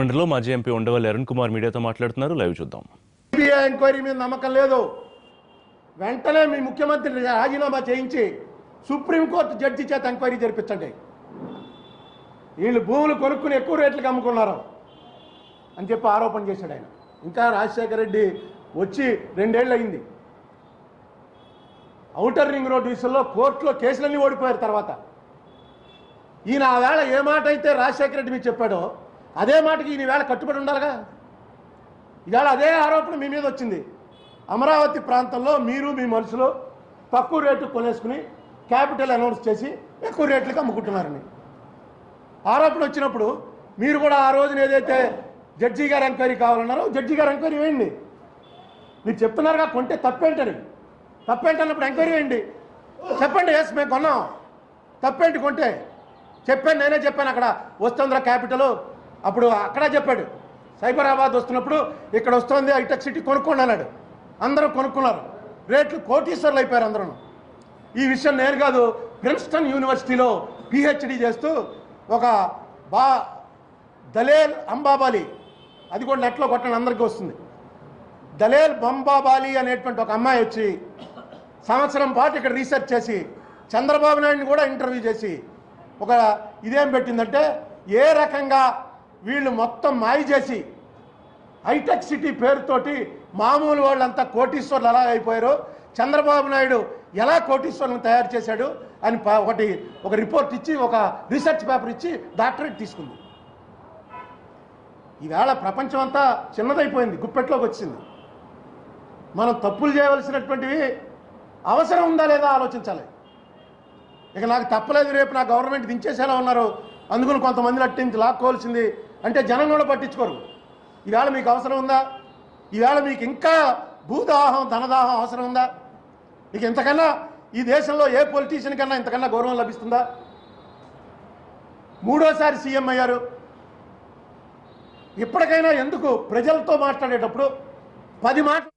రాజమండ్రిలో మాజీ ఎంపీ ఉండవల్లి అరుణ్ కుమార్ మీడియాతో మాట్లాడుతున్నారు. లైవ్ చూద్దాం. సిబిఐ ఎంక్వైరీ మీద నమ్మకం లేదు. వెంటనే మీ ముఖ్యమంత్రి రాజీనామా చేయించి సుప్రీంకోర్టు జడ్జి చేత ఎంక్వైరీ జరిపించండి. వీళ్ళు భూములు కొనుక్కుని ఎక్కువ రేట్లకు అమ్ముకున్నారు అని చెప్పి ఆరోపణ చేశాడు ఆయన. ఇంకా రాజశేఖర రెడ్డి వచ్చి 2 ఏళ్ళు అయింది. ఔటర్ రింగ్ రోడ్ విషయంలో కోర్టులో కేసులన్నీ ఓడిపోయారు. తర్వాత ఈయన ఆ వేళ ఏ మాట అయితే రాజశేఖర రెడ్డి మీకు చెప్పాడో అదే మాటకి ఈయన వేళ కట్టుబడి ఉండాలిగా. ఇవాళ అదే ఆరోపణ మీ మీద వచ్చింది. అమరావతి ప్రాంతంలో మీరు మీ మనుషులు తక్కువ రేటు కొనేసుకుని క్యాపిటల్ అనౌన్స్ చేసి ఎక్కువ రేట్లకు అమ్ముకుంటున్నారని ఆరోపణ వచ్చినప్పుడు మీరు కూడా ఆ రోజున ఏదైతే జడ్జి గారు ఎంక్వైరీ కావాలన్నారో జడ్జి గారు ఎంక్వైరీ వేయండి. మీరు చెప్తున్నారుగా కొంటే తప్పేంటని. తప్పేంటన్నప్పుడు ఎంక్వైరీ వేయండి. చెప్పండి, ఎస్ మేము కొన్నాం, తప్పేంటి కొంటే చెప్పాను. నేనే చెప్పాను అక్కడ వస్తుందిరా క్యాపిటల్. అప్పుడు అక్కడ చెప్పాడు సైబరాబాద్ వస్తున్నప్పుడు ఇక్కడ వస్తుంది హైటెక్ సిటీ కొనుక్కోండి అన్నాడు. అందరూ కొనుక్కున్నారు. రేట్లు కోటీశ్వర్లు అయిపోయారు అందరూ. ఈ విషయం నేను కాదు, ప్రిన్స్టన్ యూనివర్సిటీలో పిహెచ్డి చేస్తూ ఒక దలేల్ అంబాబాలి, అది కూడా నెట్లో కొట్టండి అందరికీ వస్తుంది, దలేల్ బంబాబాలి అనేటువంటి ఒక అమ్మాయి వచ్చి సంవత్సరం పాటు ఇక్కడ రీసెర్చ్ చేసి చంద్రబాబు నాయుడిని కూడా ఇంటర్వ్యూ చేసి ఒక ఇదేం పెట్టిందంటే ఏ రకంగా వీళ్ళు మొత్తం మాయ చేసి హైటెక్ సిటీ పేరుతోటి మామూలు వాళ్ళంతా కోటీశ్వర్లు ఎలా అయిపోయారో చంద్రబాబు నాయుడు ఎలా కోటీశ్వర్లను తయారు చేశాడు అని ఒక రిపోర్ట్ ఇచ్చి ఒక రీసెర్చ్ పేపర్ ఇచ్చి డాక్టరేట్ తీసుకుంది. ఈవేళ ప్రపంచం అంతా చిన్నదైపోయింది, గుప్పెట్లోకి వచ్చింది. మనం తప్పులు చేయవలసినటువంటివి అవసరం ఉందా లేదా ఆలోచించాలి. ఇక నాకు తప్పలేదు, రేపు నా గవర్నమెంట్ దించేసేలా ఉన్నారు, అందుకని కొంతమందిని అట్టించి లాక్కోవాల్సింది అంటే జనం కూడా పట్టించుకోరు. ఈవేళ మీకు అవసరం ఉందా? ఈవేళ మీకు ఇంకా భూదాహం ధనదాహం అవసరం ఉందా? మీకు ఇంతకన్నా ఈ దేశంలో ఏ పొలిటీషియన్ కన్నా ఇంతకన్నా గౌరవం లభిస్తుందా? 3వ సారి సీఎం అయ్యారు. ఇప్పటికైనా ఎందుకు ప్రజలతో మాట్లాడేటప్పుడు 10 మాటలు